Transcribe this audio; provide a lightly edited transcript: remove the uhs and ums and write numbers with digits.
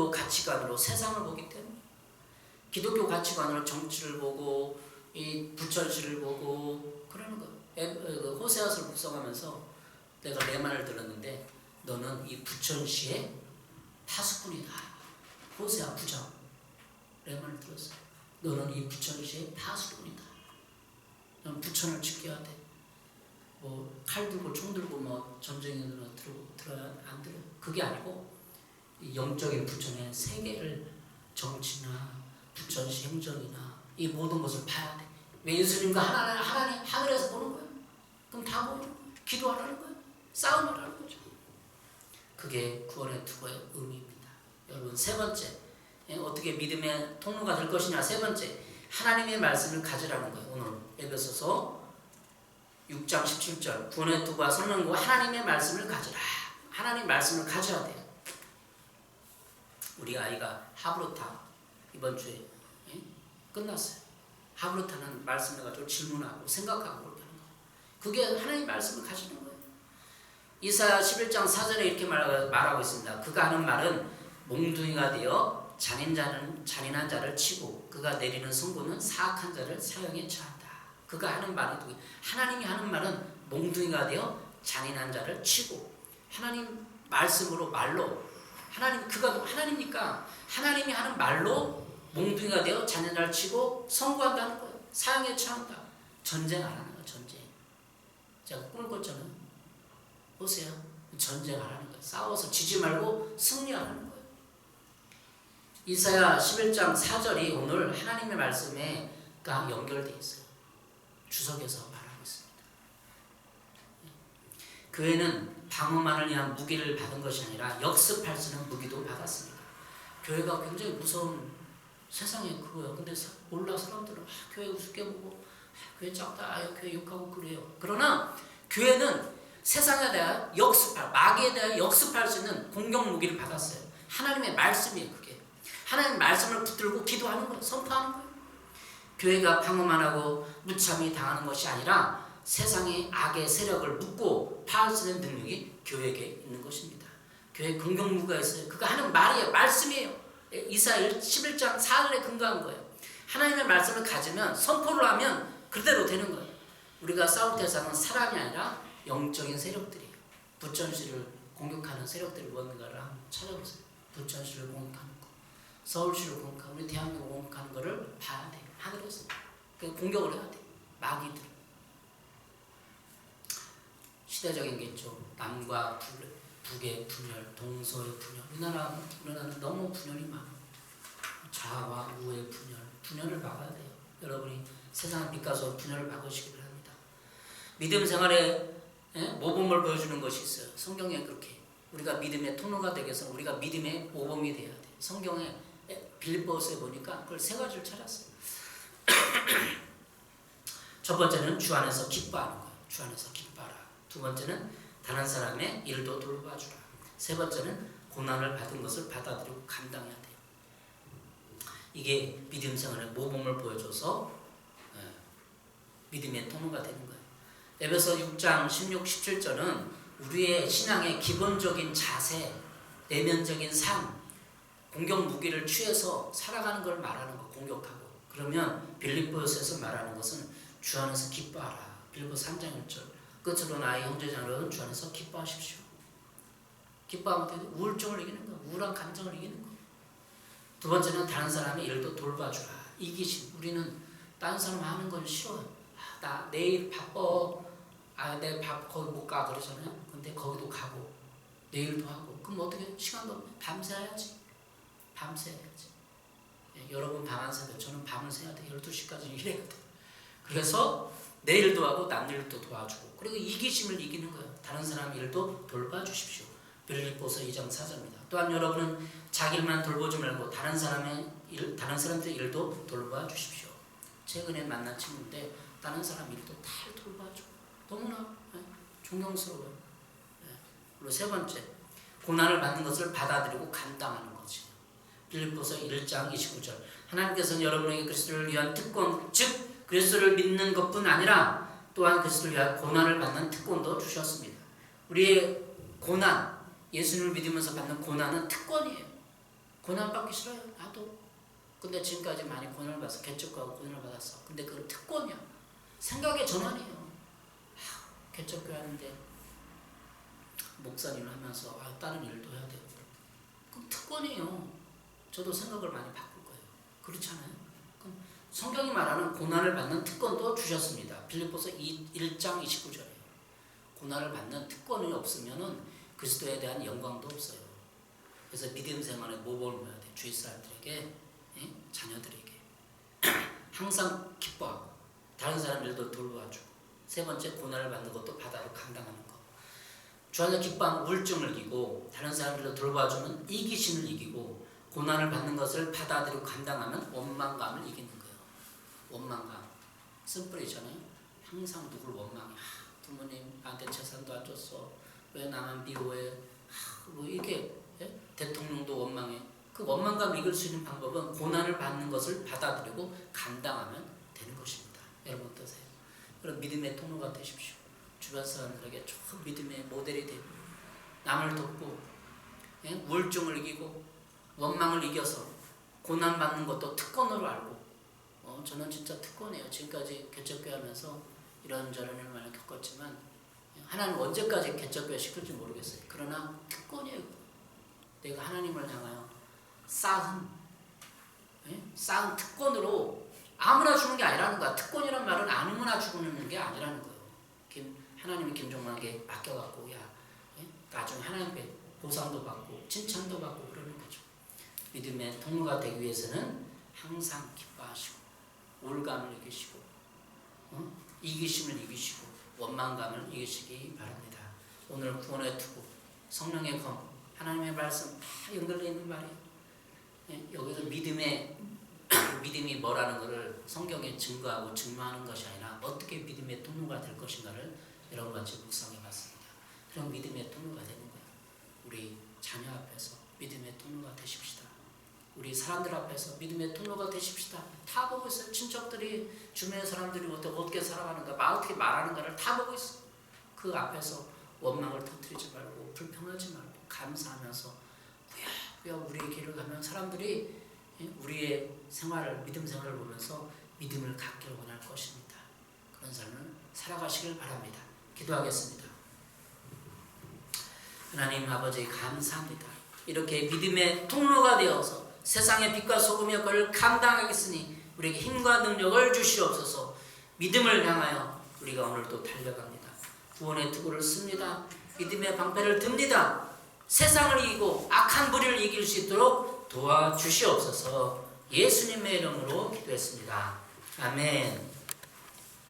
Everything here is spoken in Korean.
기독교 가치관으로 세상을 보기 때문에, 기독교 가치관으로 정치를 보고 이 부천시를 보고 그러는 거예요. 호세아서를 묵상하면서 내가 내 말을 들었는데 너는 이 부천시의 파수꾼이다. 호세아 9장 내 말을 들었어요. 너는 이 부천시의 파수꾼이다. 넌 부천을 지켜야 돼. 뭐 칼 들고 총 들고 뭐 전쟁에 들어야 안 들어. 그게 아니고 이 영적인 부천의 세계를 정치나 부천시 행정이나 이 모든 것을 봐야 돼. 왜 예수님과 하나님 하늘에서 보는 거야? 그럼 다 보는 거야. 기도하라는 거야. 싸움하라는 거죠. 그게 구원의 투구의 의미입니다. 여러분, 세 번째, 어떻게 믿음의 통로가 될 것이냐. 세 번째, 하나님의 말씀을 가지라는 거예요. 오늘 에베소서 6장 17절 구원의 투구와 성령과 하나님의 말씀을 가지라. 하나님 말씀을 가져야 돼요. 우리 아이가 하브루타 이번 주에 끝났어요. 하브루타는 말씀을 가지고 질문하고 생각하고 그렇게 하는 거예요. 그게 하나님 말씀을 가지는 거예요. 이사야 11장 4절에 이렇게 말하고 있습니다. 그가 하는 말은 몽둥이가 되어 잔인한 자를 치고 그가 내리는 승부는 사악한 자를 사형에 처한다. 그가 하는 말은 하나님이 하는 말은 몽둥이가 되어 잔인한 자를 치고, 하나님 말씀으로 말로, 하나님 그가 하나님이니까 하나님이 하는 말로 몽둥이가 되어 잔인한 자를 치고 선고한다는 거예요. 사형에 처한다. 전쟁 안 하는 거예요. 전쟁. 제가 꿈을 꿨잖아요. 보세요. 전쟁 안 하는 거예요. 싸워서 지지 말고 승리하라는 거예요. 이사야 11장 4절이 오늘 하나님의 말씀에가 연결되어 있어요. 주석에서 말하고 있습니다. 교회는 방어만을 위한 무기를 받은 것이 아니라 역습할 수 있는 무기도 받았습니다. 교회가 굉장히 무서운 세상에 그거예요. 근데 몰라 사람들은 교회 우습게 보고 교회 작다, 교회 욕하고 그래요. 그러나 교회는 세상에 대한 역습할, 마귀에 대한 역습할 수 있는 공격 무기를 받았어요. 하나님의 말씀이에요. 그게 하나님의 말씀을 붙들고 기도하는 거예요. 선포하는 거예요. 교회가 방어만 하고 무참히 당하는 것이 아니라 세상의 악의 세력을 묶고 파할 수 있는 능력이 교회에게 있는 것입니다. 교회 공격 무기가 있어요. 그가 하는 말이에요. 말씀이에요. 이사야 11장 4절에 근거한 거예요. 하나님의 말씀을 가지면, 선포를 하면 그대로 되는 거예요. 우리가 싸울 대상은 사람이 아니라 영적인 세력들이에요. 부천시를 공격하는 세력들이 뭔가를 한번 찾아보세요. 부천시를 공격하는 거, 서울시를 공격하는, 우리 대한민국을 공격하는 거를 봐야 돼요. 하늘에서 공격을 해야 돼요. 마귀들. 시대적인 게 있죠. 남과 북의 분열, 동서의 분열. 우리나라는 너무 분열이 많아요. 좌와 우의 분열을 막아야 돼요. 여러분이 세상의 빛가서 분열을 막으시기를 합니다. 믿음 생활에 모범을 보여주는 것이 있어요. 성경에 그렇게 우리가 믿음의 통로가 되기 위해서 우리가 믿음의 모범이 되어야 돼요. 성경에 빌립보서에 보니까 그걸 세 가지를 찾았어요. 첫 번째는 주 안에서 기뻐하는 거예요. 주 안에서 기뻐하라. 두 번째는 다른 사람의 일도 돌봐주라. 세 번째는 고난을 받은 것을 받아들이고 감당해야 돼요. 이게 믿음 생활의 모범을 보여줘서 믿음의 통로가 되는 거예요. 에베소 6장 16, 17절은 우리의 신앙의 기본적인 자세, 내면적인 삶, 공격 무기를 취해서 살아가는 걸 말하는 거, 공격하고. 그러면 빌립보서에서 말하는 것은 주 안에서 기뻐하라. 빌립보서 3장 1절. 끝으로 나의 형제자녀는 주 안에서 기뻐하십시오. 기뻐하면 우울증을 이기는 거야. 우울한 감정을 이기는 거야. 두 번째는 다른 사람의 일도 돌봐주라. 이기심. 우리는 다른 사람 하는 건 싫어요. 나 내일 바빠. 내일 거기 못 가 그러잖아요. 근데 거기도 가고 내일도 하고. 그럼 어떻게 시간도 없네. 밤새야지. 여러분 밤 안 새도 저는 밤을 새야 돼. 12시까지 일해야 돼. 그래서 내일도 하고 남일도 도와주고, 그리고 이기심을 이기는 거예요. 다른 사람 일도 돌봐주십시오. 빌립보서 2장 4절입니다. 또한 여러분은 자기 일만 돌보지 말고 다른 사람들의 일도 돌봐주십시오. 최근에 만난 친구인데 다른 사람 일도 다 돌봐줘. 너무나 존경스러워요. 그리고 세 번째, 고난을 받는 것을 받아들이고 감당하는 거지. 빌립보서 1장 29절. 하나님께서는 여러분에게 그리스도를 위한 특권, 즉 그리스도를 믿는 것뿐 아니라 또한 그리스도를 위한 고난을 받는 특권도 주셨습니다. 우리의 고난, 예수님을 믿으면서 받는 고난은 특권이에요. 고난받기 싫어요. 나도. 근데 지금까지 많이 고난을 받았어. 개척교하고 고난을 받았어. 근데 그건 특권이야. 생각의 전환이에요. 개척교 하는데 목사님을 하면서 다른 일도 해야 되고. 그럼 특권이에요. 저도 생각을 많이 바꿀 거예요. 그렇잖아요. 그럼 성경이 말하는 고난을 받는 특권도 주셨습니다. 빌립보서 1장 29절이에요. 고난을 받는 특권이 없으면은 그리스도에 대한 영광도 없어요. 그래서 믿음 생활에 모범을 보여야 돼. 주위 사람들에게, 자녀들에게 항상 기뻐하고 다른 사람 일도 돌봐주고, 세 번째 고난을 받는 것도 바다로 감당하는 것. 주 안에 기뻐하면 우울증을 이기고 다른 사람들도 돌봐주면 이기심을 이기고, 고난을 받는 것을 받아들이고 감당하면 원망감을 이기는 거예요. 원망감 쓴뿌리잖아요. 항상 누굴 원망해. 부모님 나한테 재산도 안 줬어. 왜 나만 미워해. 뭐 이렇게. 대통령도 원망해. 그 원망감 이길 수 있는 방법은 고난을 받는 것을 받아들이고 감당하면 되는 것입니다. 여러분 어떠세요? 그럼 믿음의 통로가 되십시오. 주변 사람들에게 좋은 믿음의 모델이 되고, 남을 돕고, 우울증을 이기고 원망을 이겨서 고난받는 것도 특권으로 알고, 저는 진짜 특권이에요. 지금까지 개척교회 하면서 이런저런 일 많이 겪었지만 하나님 언제까지 개척교회 시킬지 모르겠어요. 그러나 특권이에요. 내가 하나님을 향하여 쌓은 특권으로 아무나 주는 게 아니라는 거야. 특권이란 말은 아무나 주는 게 아니라는 거예요. 하나님이 김종만에게 맡겨갖고, 나중에 하나님께 보상도 받고 칭찬도 받고 그러는 거죠. 믿음의 통로가 되기 위해서는 항상 기뻐하시고 우울감을 이기시고, 이기심을 이기시고 원망감을 이기시기 바랍니다. 오늘 구원의 투구, 성령의 검, 하나님의 말씀 다 연결되어 있는 말이에요. 여기서 믿음이 뭐라는 것을 성경에 증거하고 증명하는 것이 아니라 어떻게 믿음의 통로가 될 것인가를 여러분과 같이 묵상해 봤습니다. 그럼 믿음의 통로가 되는 거예요. 우리 자녀 앞에서 믿음의 통로가 되십시다. 우리 사람들 앞에서 믿음의 통로가 되십시다. 다 보고 있어요. 친척들이, 주변의 사람들이 어떻게 살아가는가, 어떻게 말하는가를 다 보고 있어. 그 앞에서 원망을 터뜨리지 말고 불평하지 말고 감사하면서 꾸역꾸역 우리의 길을 가면 사람들이 우리의 생활을, 믿음 생활을 보면서 믿음을 갖기를 원할 것입니다. 그런 삶을 살아가시길 바랍니다. 기도하겠습니다. 하나님 아버지 감사합니다. 이렇게 믿음의 통로가 되어서 세상의 빛과 소금 역할을 감당하겠으니 우리에게 힘과 능력을 주시옵소서. 믿음을 향하여 우리가 오늘도 달려갑니다. 구원의 투구를 씁니다. 믿음의 방패를 듭니다. 세상을 이기고 악한 불의를 이길 수 있도록 도와주시옵소서. 예수님의 이름으로 기도했습니다. 아멘.